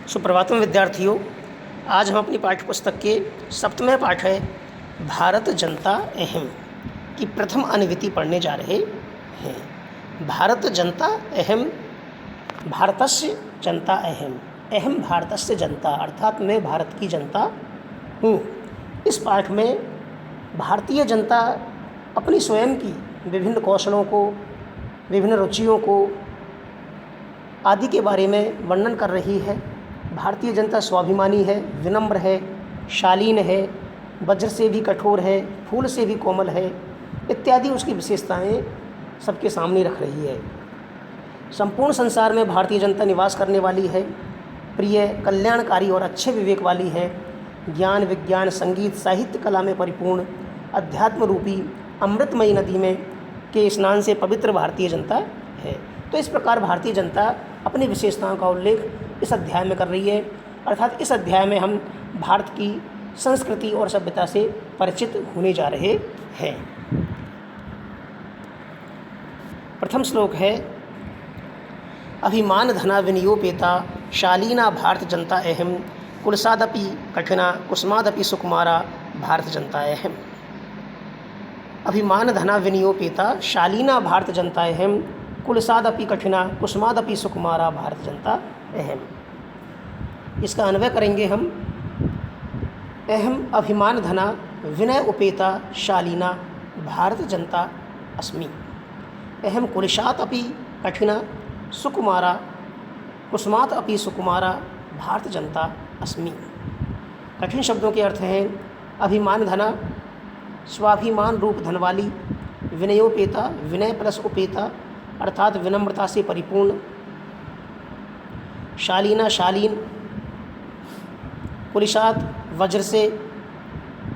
सुप्रभातम विद्यार्थियों। आज हम अपनी पाठ्य पुस्तक के 7वें पाठ है भारत जनता अहम की प्रथम अनुवृत्ति पढ़ने जा रहे हैं। भारत जनता अहम, भारतस्य जनता अहम, अहम भारतस्य जनता अर्थात मैं भारत की जनता हूँ। इस पाठ में भारतीय जनता अपनी स्वयं की विभिन्न कौशलों को, विभिन्न रुचियों को आदि के बारे में वर्णन कर रही है। भारतीय जनता स्वाभिमानी है, विनम्र है, शालीन है, वज्र से भी कठोर है, फूल से भी कोमल है इत्यादि उसकी विशेषताएं सबके सामने रख रही है। संपूर्ण संसार में भारतीय जनता निवास करने वाली है, प्रिय, कल्याणकारी और अच्छे विवेक वाली है, ज्ञान, विज्ञान, संगीत, साहित्य, कला में परिपूर्ण, अध्यात्म रूपी अमृतमयी नदी में के स्नान से पवित्र भारतीय जनता है। तो इस प्रकार भारतीय जनता अपनी विशेषताओं का उल्लेख इस अध्याय में कर रही है। अर्थात इस अध्याय में हम भारत की संस्कृति और सभ्यता से परिचित होने जा रहे हैं। प्रथम श्लोक है अभिमान धना विनियोपेता शालीना भारत जनता अहम कुलसादपि कठिना कुसुमादपि सुकुमारा भारत जनता अहम। अभिमान धना विनियोपेता शालीना भारत जनता अहम कुलसादपि कठिना कुसुमादपि सुकुमारा भारत जनता अहम। इसका अन्वय करेंगे हम। अहम अभिमान धना विनय उपेता शालीना भारत जनता अस्मि। अहम कुलिशात अपि कठिना सुकुमारा कुसुमात अपि सुकुमारा भारत जनता अस्मि। कठिन शब्दों के अर्थ हैं अभिमान धना स्वाभिमान रूप धन वाली, विनयोपेता विनय प्लस उपेता अर्थात विनम्रता से परिपूर्ण, शालीना शालीन, कुलिशात वज्र से,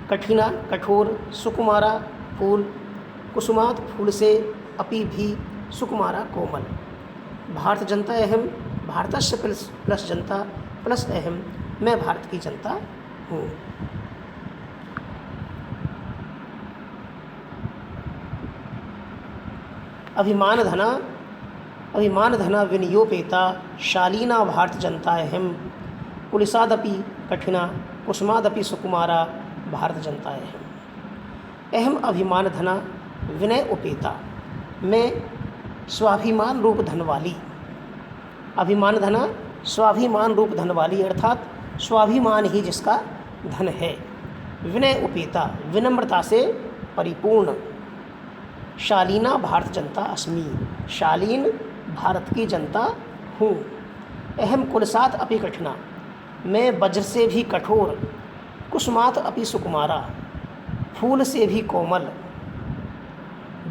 कठिना कठोर, सुकुमारा फूल, कुसुमात फूल से, अपि भी, सुकुमारा कोमल। भारत जनता अहम, भारतस्य प्लस जनता प्लस अहम, मैं भारत की जनता हूँ। अभिमान धना विनियोपेता शालीना भारत जनता अहम कुलिसादपि कठिना कुसुमादपि सुकुमारा भारत जनता अहम। अहम अभिमान धना विनय उपेता, मैं स्वाभिमान रूप धन वाली। अभिमान धना स्वाभिमान रूप धन वाली अर्थात स्वाभिमान ही जिसका धन है। विनय उपेता विनम्रता से परिपूर्ण। शालीना भारत जनता अस्मि, शालीन भारत की जनता हूँ। अहम कुलसात अपि कठिना, मैं वज्र से भी कठोर, कुसुमात अपि सुकुमारा, फूल से भी कोमल,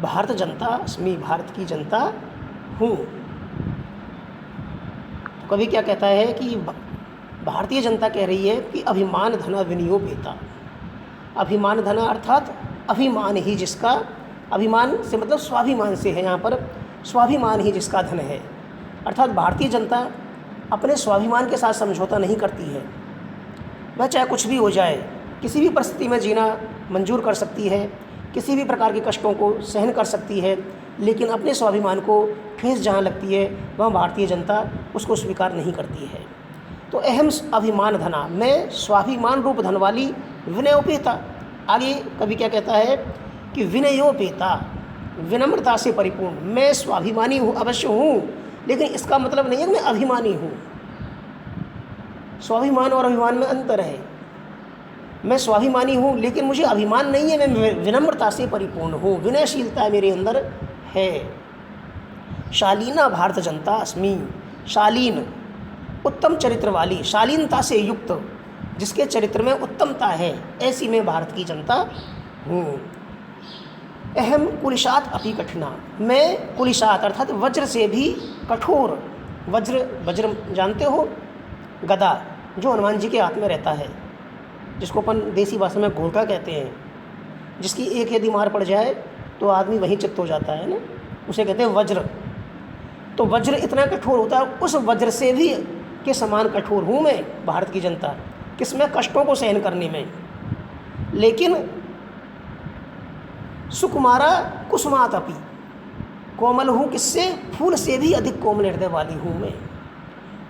भारत जनता अस्मि, भारत की जनता हूँ। तो कवि क्या कहता है कि भारतीय जनता कह रही है कि अभिमान धना विनियोपेता। अभिमान धना अर्थात अभिमान ही जिसका, अभिमान से मतलब स्वाभिमान से है, यहाँ पर स्वाभिमान ही जिसका धन है। अर्थात भारतीय जनता अपने स्वाभिमान के साथ समझौता नहीं करती है। वह चाहे कुछ भी हो जाए, किसी भी परिस्थिति में जीना मंजूर कर सकती है, किसी भी प्रकार के कष्टों को सहन कर सकती है, लेकिन अपने स्वाभिमान को ठेस जहाँ लगती है वहाँ भारतीय जनता उसको स्वीकार नहीं करती है। तो अहम अभिमान धना, मैं स्वाभिमान रूप धन वाली, विनयोपेता। आगे कवि क्या कहता है कि विनयोपेता विनम्रता से परिपूर्ण, मैं स्वाभिमानी हूँ, अवश्य हूँ, लेकिन इसका मतलब नहीं है कि मैं अभिमानी हूँ। स्वाभिमान और अभिमान में अंतर है। मैं स्वाभिमानी हूँ लेकिन मुझे अभिमान नहीं है, मैं विनम्रता से परिपूर्ण हूँ, विनयशीलता मेरे अंदर है। शालीना भारत जनता अस्मि, शालीन उत्तम चरित्र वाली, शालीनता से युक्त, जिसके चरित्र में उत्तमता है, ऐसी मैं भारत की जनता हूँ। अहम कुलिशात अपि कठिना, मैं कुलिशात अर्थात वज्र से भी कठोर। वज्र जानते हो, गदा जो हनुमान जी के हाथ में रहता है, जिसको अपन देसी भाषा में घोटा कहते हैं, जिसकी एक यदि मार पड़ जाए तो आदमी वहीं चित्त हो जाता है ना, उसे कहते हैं वज्र। तो वज्र इतना कठोर होता है, उस वज्र से भी के समान कठोर हूँ मैं भारत की जनता, किसमें, कष्टों को सहन करने में। लेकिन सुकुमारा कुसुमात अपि, कोमल हूँ किससे, फूल से भी अधिक कोमल हृदय वाली हूँ मैं।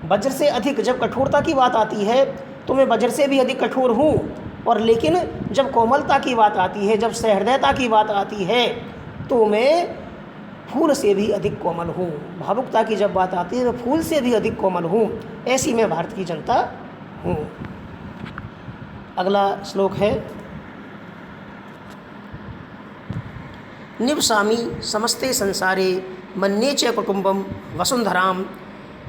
वज्र से अधिक जब कठोरता की बात आती है तो मैं वज्र से भी अधिक कठोर हूँ, और लेकिन जब कोमलता की बात आती है, जब सहृदयता की बात आती है, तो मैं फूल से भी अधिक कोमल हूँ। भावुकता की जब बात आती है तो फूल से भी अधिक कोमल हूँ। ऐसी मैं भारत की जनता हूँ। अगला श्लोक है, निवसामि समस्ते संसारे मन्ये च कुटुम्बम वसुंधराम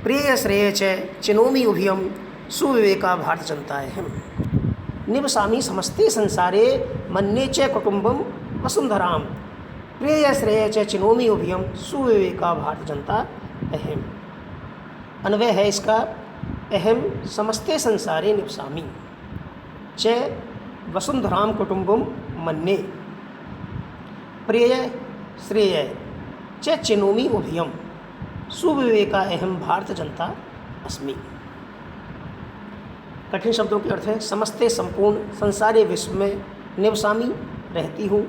प्रिय श्रेय च चिनोमि उभयम सुविवेका भारत जनताएहम। निवसामि समस्ते संसारे मन्ये च कुटुम्बम वसुंधराम प्रिय श्रेय च चिनोमि उभयम सुविवेका भारत जनता अहम। अन्वय है इसका, अहम समस्ते संसारे निवसामि च वसुंधराम कुटुम्बम मन्ये प्रिय श्रेय च चिनोमि उभयम सुविवेका अहम भारत जनता अस्मि। कठिन शब्दों के अर्थ है, समस्ते संपूर्ण संसारे विश्व में, निवसामि रहती हूँ,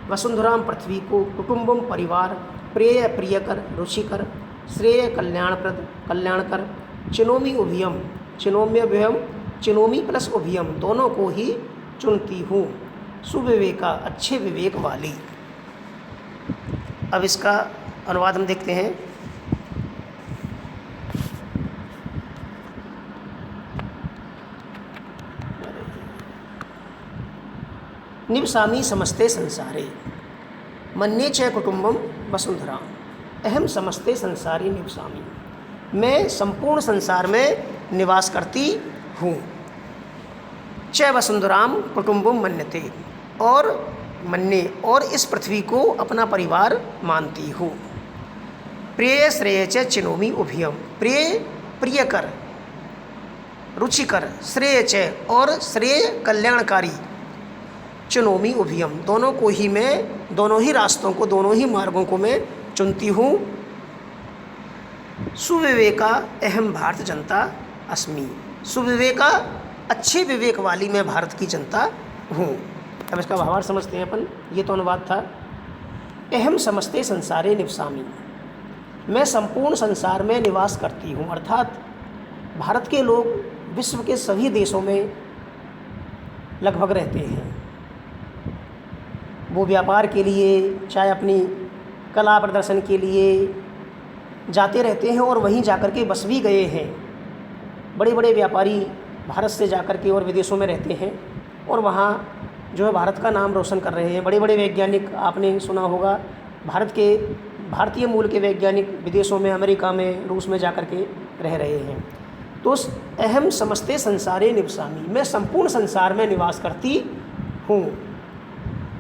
वसुंधराम पृथ्वी को, कुटुम्बम परिवार, प्रेय प्रियकर रुचिकर, श्रेय कल्याणप्रद कल्याणकर, चिनोमि उभयम चिनोम्यभयम चिनोमि प्लस उभयम दोनों को ही चुनती हूँ, सुविवेका अच्छे विवेक वाली। अब इसका अनुवाद हम देखते हैं। निवसामि समस्ते संसारे मन्ये च कुटुम्बम वसुंधरा अहम समस्ते संसारे निवसामि। मैं संपूर्ण संसार में निवास करती हूँ। च वसुंधराम कुटुम्बम मन्यते और मन्ये और इस पृथ्वी को अपना परिवार मानती हूँ। प्रिय श्रेय च चिनोमि उभयम प्रिय प्रियकर रुचिकर, श्रेय च और श्रेय कल्याणकारी, चिनोमि उभयम दोनों को ही मैं, दोनों ही रास्तों को, दोनों ही मार्गों को मैं चुनती हूँ। सुविवेका अहम भारत जनता अस्मि। सुविवेका अच्छे विवेक वाली मैं भारत की जनता हूँ। अब इसका भावार्थ समझते हैं अपन। ये तो अनुवाद था। अहम समस्ते संसारे निवसामि, मैं संपूर्ण संसार में निवास करती हूँ, अर्थात भारत के लोग विश्व के सभी देशों में लगभग रहते हैं। वो व्यापार के लिए, चाहे अपनी कला प्रदर्शन के लिए जाते रहते हैं और वहीं जाकर के बस भी गए हैं। बड़े बड़े व्यापारी भारत से जाकर के और विदेशों में रहते हैं और वहाँ जो है भारत का नाम रोशन कर रहे हैं। बड़े बड़े वैज्ञानिक, आपने सुना होगा, भारतीय मूल के वैज्ञानिक विदेशों में, अमेरिका में, रूस में जाकर के रह रहे हैं। तो उस अहम समस्ते संसारे निवसामि, मैं संपूर्ण संसार में निवास करती हूँ।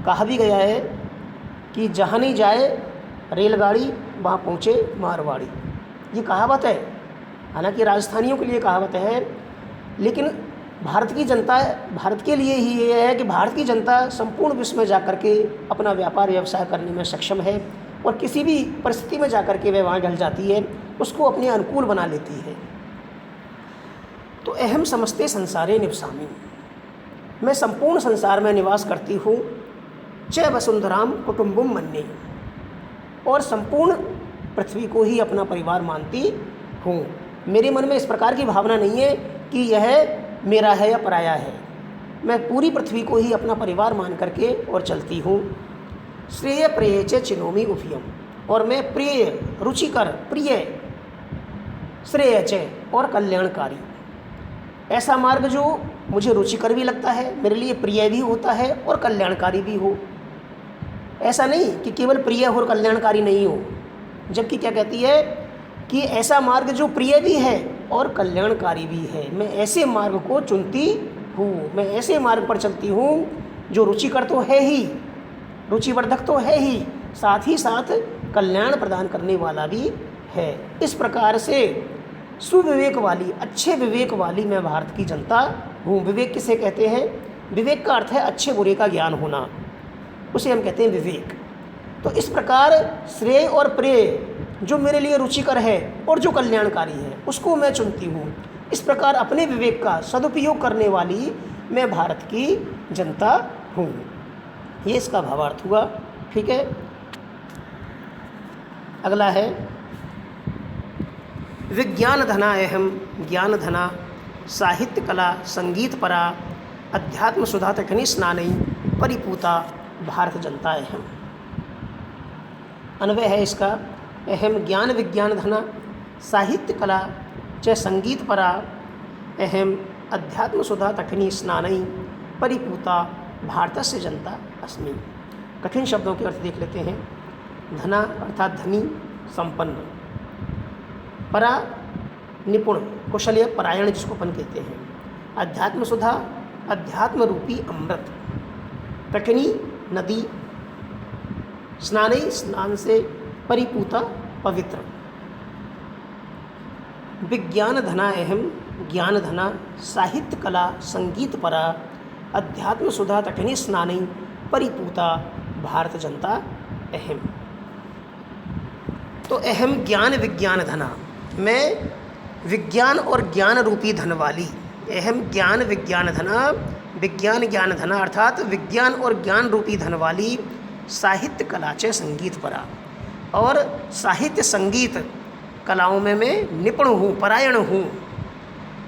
कहा भी गया है कि जहाँ नहीं जाए रेलगाड़ी वहाँ पहुँचे मारवाड़ी, ये कहावत है। हालांकि राजस्थानियों के लिए कहावत है, लेकिन भारत की जनता, भारत के लिए ही ये है कि भारत की जनता संपूर्ण विश्व में जाकर के अपना व्यापार व्यवसाय करने में सक्षम है और किसी भी परिस्थिति में जाकर के वह वहाँ ढल जाती है, उसको अपने अनुकूल बना लेती है। तो अहम समस्ते संसारे निवसामि, मैं संपूर्ण संसार में निवास करती हूँ। च वसुंधराम कुटुम्बम मन्ये, और संपूर्ण पृथ्वी को ही अपना परिवार मानती हूँ। मेरे मन में इस प्रकार की भावना नहीं है कि यह मेरा है या पराया है। मैं पूरी पृथ्वी को ही अपना परिवार मान करके और चलती हूँ। श्रेय प्रिय च चिनोमि उभयम, और मैं प्रिय रुचिकर, प्रिय श्रेय च और कल्याणकारी, ऐसा मार्ग जो मुझे रुचिकर भी लगता है, मेरे लिए प्रिय भी होता है और कल्याणकारी भी हो। ऐसा नहीं कि केवल प्रिय हो और कल्याणकारी नहीं हो, जबकि क्या कहती है कि ऐसा मार्ग जो प्रिय भी है और कल्याणकारी भी है। मैं ऐसे मार्ग को चुनती हूँ, मैं ऐसे मार्ग पर चलती हूँ जो रुचिकर तो है ही, रुचिवर्धक तो है ही, साथ ही साथ कल्याण प्रदान करने वाला भी है। इस प्रकार से सुविवेक वाली, अच्छे विवेक वाली मैं भारत की जनता हूँ। विवेक किसे कहते हैं? विवेक का अर्थ है अच्छे बुरे का ज्ञान होना, उसे हम कहते हैं विवेक। तो इस प्रकार श्रेय और प्रेय जो मेरे लिए रुचिकर है और जो कल्याणकारी है, उसको मैं चुनती हूँ। इस प्रकार अपने विवेक का सदुपयोग करने वाली मैं भारत की जनता हूँ। ये इसका भावार्थ हुआ। ठीक है, अगला है विज्ञान धना अहम ज्ञान धना साहित्य कला संगीत परा अध्यात्म सुधा तकनी स्नानई परिपूता भारत जनता अहम। अन्वय है इसका, अहम ज्ञान विज्ञान धना साहित्य कला च संगीत परा अहम अध्यात्म सुधा तकनी स्नानई परिपूता भारतस्य जनता अस्मि। कठिन शब्दों के अर्थ देख लेते हैं। धना अर्थात धनी संपन्न, परा निपुण कुशल या परायण जिसको अपन कहते हैं, अध्यात्म सुधा अध्यात्म रूपी अमृत, तटनी नदी, स्नानई स्नान से, परिपूता पवित्र। विज्ञान धना अहम ज्ञान धना साहित्य कला संगीत परा अध्यात्म सुधा तटनी स्नानई परिपूता भारत जनता अहम। तो अहम ज्ञान विज्ञान धना, मैं विज्ञान और ज्ञान रूपी धन वाली, अहम ज्ञान विज्ञान धना विज्ञान ज्ञान धना अर्थात विज्ञान और ज्ञान रूपी धन वाली साहित्य कला च संगीत परा, और साहित्य संगीत कलाओं में मैं निपुण हूँ, परायण हूँ।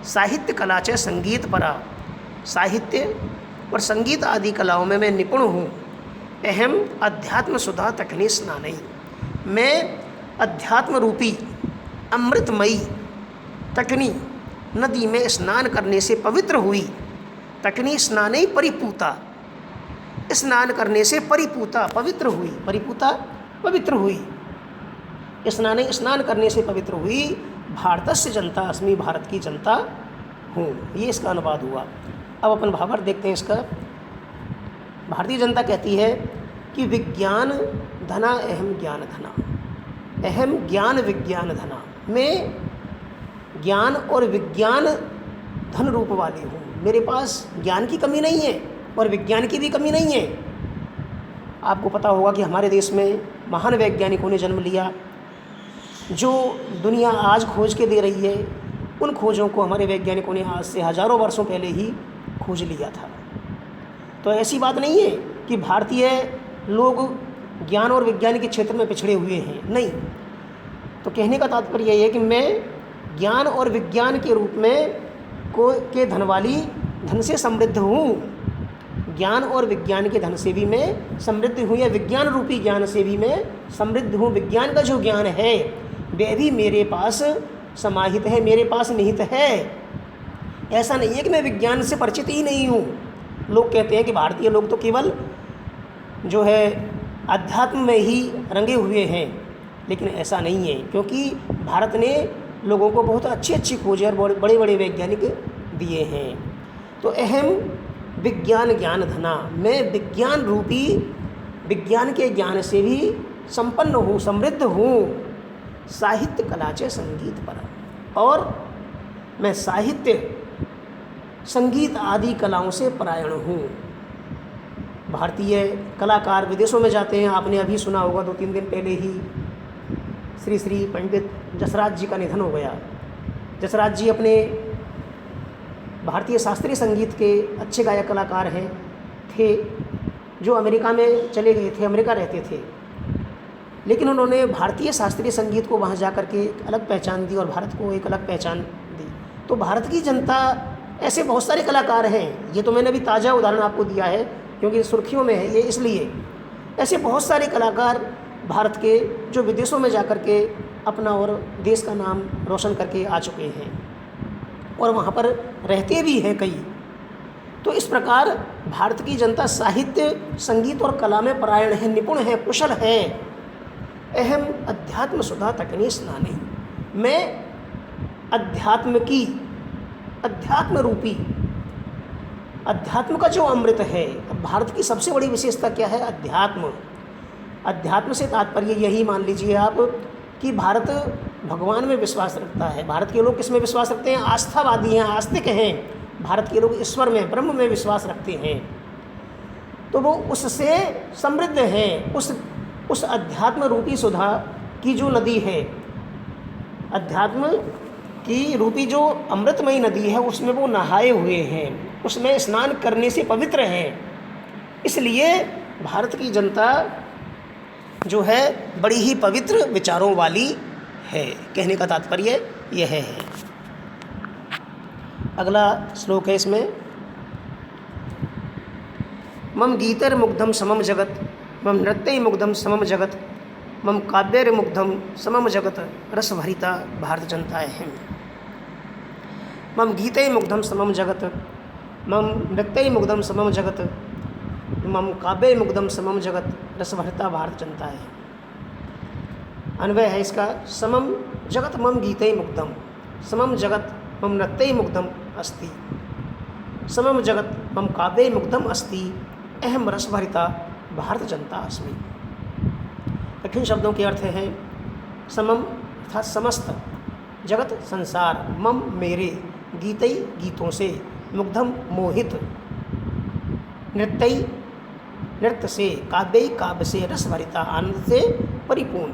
साहित्य कला च संगीत परा, साहित्य और संगीत आदि कलाओं में मैं निपुण हूँ। अहम अध्यात्म सुधा तकनी स्नानई, मैं अध्यात्म रूपी अमृतमयी तकनी नदी में स्नान करने से पवित्र हुई। तकनी स्नानई परिपूता, स्नान करने से परिपूता पवित्र हुई, परिपूता पवित्र हुई, स्नानई स्नान करने से पवित्र हुई। भारतस्य जनता अस्मि, भारत की जनता हूँ। ये इसका अनुवाद हुआ। अब अपन भावार्थ देखते हैं इसका। भारतीय जनता कहती है कि विज्ञान धना अहम ज्ञान धना, अहम ज्ञान विज्ञान धना, मैं ज्ञान और विज्ञान धन रूप वाली हूँ। मेरे पास ज्ञान की कमी नहीं है और विज्ञान की भी कमी नहीं है। आपको पता होगा कि हमारे देश में महान वैज्ञानिकों ने जन्म लिया, जो दुनिया आज खोज के दे रही है, उन खोजों को हमारे वैज्ञानिकों ने आज से हजारों वर्षों पहले ही खोज लिया था। तो ऐसी बात नहीं है कि भारतीय लोग ज्ञान और विज्ञान के क्षेत्र में पिछड़े हुए हैं, नहीं। तो कहने का तात्पर्य यह है कि मैं ज्ञान और विज्ञान के रूप में के धन वाली धन से समृद्ध हूँ। ज्ञान और विज्ञान के धन से भी मैं समृद्ध हूँ, या विज्ञान रूपी ज्ञान से भी मैं समृद्ध हूँ। विज्ञान का जो ज्ञान है वह भी मेरे पास समाहित है, मेरे पास निहित है। ऐसा नहीं है कि मैं विज्ञान से परिचित ही नहीं हूँ। लोग कहते हैं कि भारतीय लोग तो केवल जो है अध्यात्म में ही रंगे हुए हैं, लेकिन ऐसा नहीं है, क्योंकि भारत ने लोगों को बहुत अच्छी अच्छी खोजें और बड़े बड़े वैज्ञानिक दिए हैं। तो अहम विज्ञान ज्ञान धना, मैं विज्ञान रूपी विज्ञान के ज्ञान से भी संपन्न हूँ, समृद्ध हूँ। साहित्य कला च संगीत पर, और मैं साहित्य संगीत आदि कलाओं से परायण हूँ। भारतीय कलाकार विदेशों में जाते हैं। आपने अभी सुना होगा 2-3 दिन पहले ही श्री श्री पंडित जसराज जी का निधन हो गया। जसराज जी अपने भारतीय शास्त्रीय संगीत के अच्छे गायक कलाकार थे, जो अमेरिका में चले गए थे, अमेरिका रहते थे, लेकिन उन्होंने भारतीय शास्त्रीय संगीत को वहाँ जा कर के एक अलग पहचान दी और भारत को एक अलग पहचान दी। तो भारत की जनता, ऐसे बहुत सारे कलाकार हैं। ये तो मैंने अभी ताज़ा उदाहरण आपको दिया है क्योंकि सुर्खियों में है ये, इसलिए ऐसे बहुत सारे कलाकार भारत के जो विदेशों में जा कर के अपना और देश का नाम रोशन करके आ चुके हैं और वहाँ पर रहते भी हैं कई। तो इस प्रकार भारत की जनता साहित्य संगीत और कला में परायण है, निपुण है, कुशल है। अहम अध्यात्म सुधा तकनी स्नानी, मैं अध्यात्म रूपी अध्यात्म का जो अमृत है। भारत की सबसे बड़ी विशेषता क्या है? अध्यात्म। अध्यात्म से तात्पर्य यही मान लीजिए आप कि भारत भगवान में विश्वास रखता है। भारत के लोग किस में विश्वास रखते हैं? आस्थावादी हैं, आस्तिक हैं। भारत के लोग ईश्वर में, ब्रह्म में विश्वास रखते हैं, तो वो उससे समृद्ध हैं। उस अध्यात्म रूपी सुधा की जो नदी है, अध्यात्म की रूपी जो अमृतमयी नदी है, उसमें वो नहाए हुए हैं, उसमें स्नान करने से पवित्र हैं। इसलिए भारत की जनता जो है बड़ी ही पवित्र विचारों वाली है। कहने का तात्पर्य यह है। अगला श्लोक है इसमें, मम गीतैर्मुग्धं समम जगत, मम नृत्यैर्मुग्धं समम जगत, मम काव्यैर्मुग्धं समम जगत, रसभरिता भारत जनता अहम्। मम गीतैर्मुग्धं समम जगत, मम नृत्यैर्मुग्धं समम जगत, मम काव्यैर्मुग्धं समम जगत, रसभरिता भारत जनता है। अन्वय है इसका, समम जगत मम गीतैर्मुग्धं, समम जगत मम नृत्यैर्मुग्धं अस्ति, समम जगत मम काव्यैर्मुग्धं अस्ति, अहम रसभरिता भारत जनता अस्मि। कठिन शब्दों के अर्थ हैं समम अर्थात समस्त, जगत संसार, मम मेरे, गीतई गीतों से, मुग्धम मोहित, नृत्यई नृत्य से, काव्यई काव्य से, रसभरिता आनंद से परिपूर्ण।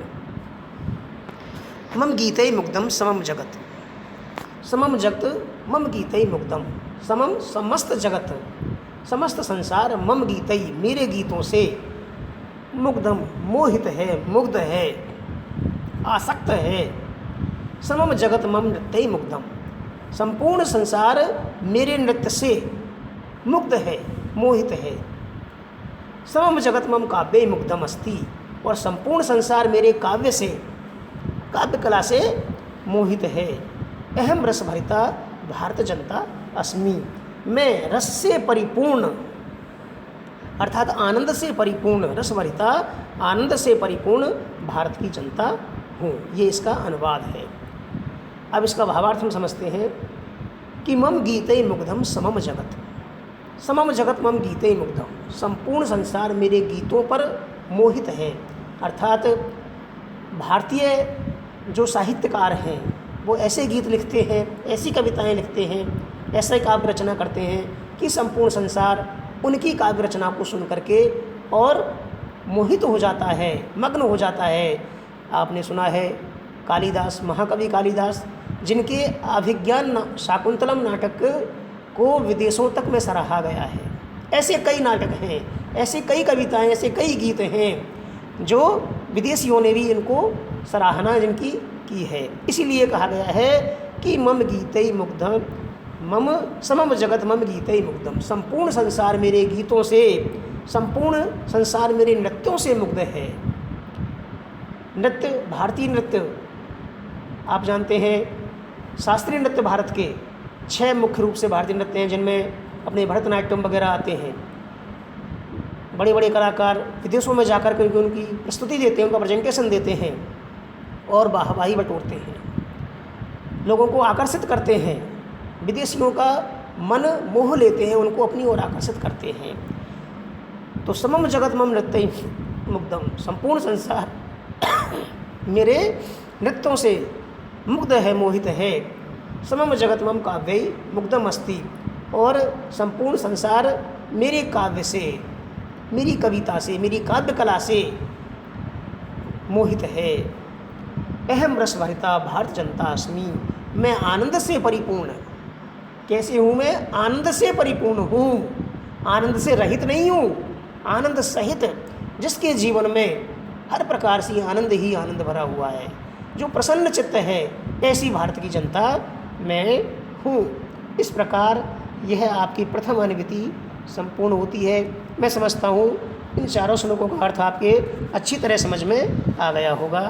मम गीतई मुग्धम समम जगत, समम जगत मम गीतई मुग्धम, समम समस्त जगत समस्त संसार, मम गीतई मेरे गीतों से, मुग्धम मोहित है, मुग्ध है, आसक्त है, समम जगत मम नृत्यई मुग्धम, संपूर्ण संसार मेरे नृत्य से मुग्ध है, मोहित है, समम जगत मम काव्य मुग्धम अस्ति, और संपूर्ण संसार मेरे काव्य से, काव्य कला से मोहित है। अहम रसभरिता भारत जनता अस्मि, मैं रस से परिपूर्ण अर्थात आनंद से परिपूर्ण, रसभरिता आनंद से परिपूर्ण भारत की जनता हूँ। ये इसका अनुवाद है। अब इसका भावार्थ हम समझते हैं कि मम गीतै मुग्धम समम जगत, समम जगत मम गीतै मुग्धम, संपूर्ण संसार मेरे गीतों पर मोहित है। अर्थात भारतीय जो साहित्यकार हैं वो ऐसे गीत लिखते हैं, ऐसी कविताएं लिखते हैं, ऐसे काव्य रचना करते हैं कि संपूर्ण संसार उनकी काव्य रचना को सुन करके और मोहित हो जाता है, मग्न हो जाता है। आपने सुना है कालिदास, महाकवि कालिदास, जिनके अभिज्ञान शाकुंतलम नाटक को विदेशों तक में सराहा गया है। ऐसे कई नाटक हैं, ऐसे कई कविताएं, ऐसे कई गीत हैं जो विदेशियों ने भी इनको सराहना जिनकी की है। इसीलिए कहा गया है कि मम गीतै मुग्धम, मम समम जगत मम गीतै मुग्धम, संपूर्ण संसार मेरे गीतों से, संपूर्ण संसार मेरे नृत्यों से मुग्ध है। नृत्य, भारतीय नृत्य आप जानते हैं, शास्त्रीय नृत्य भारत के 6 मुख्य रूप से भारतीय नृत्य हैं, जिनमें अपने भरतनाट्यम वगैरह आते हैं। बड़े बड़े कलाकार विदेशों में जाकर के उनकी प्रस्तुति देते हैं, उनका प्रेजेंटेशन देते हैं और वाहवाही बटोरते हैं, लोगों को आकर्षित करते हैं, विदेशियों का मन मोह लेते हैं, उनको अपनी ओर आकर्षित करते हैं। तो समम जगत मम नृत्यै मुग्धम, संपूर्ण संसार मेरे नृत्यों से मुग्ध है, मोहित है। समम जगत मम काव्यै मुग्धम अस्ति, और संपूर्ण संसार मेरे काव्य से, मेरी कविता से, मेरी काव्य कला से मोहित है। अहम रसभरिता भारत जनता अस्मि, मैं आनंद से परिपूर्ण। कैसे हूँ मैं? आनंद से परिपूर्ण हूँ, आनंद से रहित नहीं हूँ, आनंद सहित, जिसके जीवन में हर प्रकार से आनंद ही आनंद भरा हुआ है, जो प्रसन्न चित्त है, ऐसी भारत की जनता मैं हूँ। इस प्रकार यह आपकी प्रथम अनुभूति संपूर्ण होती है। मैं समझता हूँ इन चारों श्लोकों का अर्थ आपके अच्छी तरह समझ में आ गया होगा।